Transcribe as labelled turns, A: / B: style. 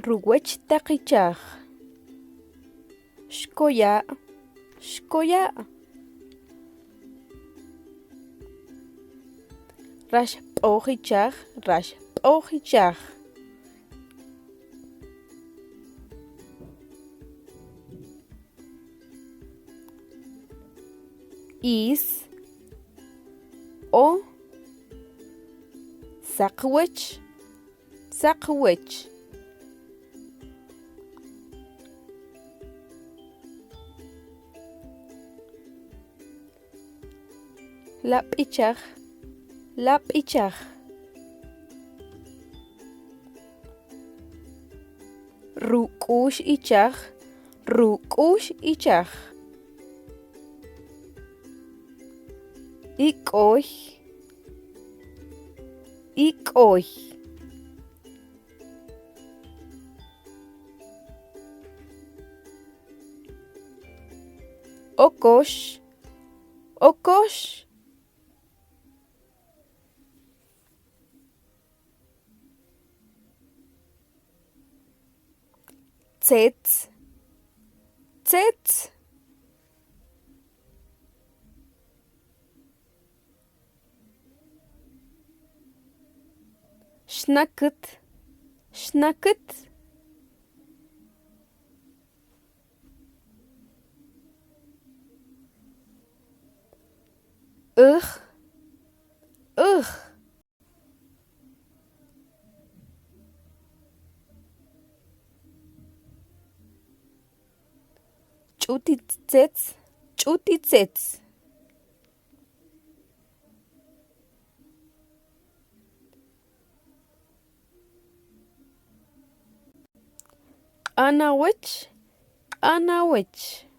A: Ruwech taqichaj. Shkoya, shkoya. Rash p'ojichaj, rash p'ojichaj. Is o saqwech, saqwech. Lap'ichaj, lap'ichaj. Ruk'ush ichaj, ruk'ush ichaj. Ik'oy, ik'oy. Okosh, okosh. Tzetz, tzetz. Shnakut, shnakut. Ugh, ugh. Ch'utitzets, ch'utitzets. Q'anawech, q'anawech.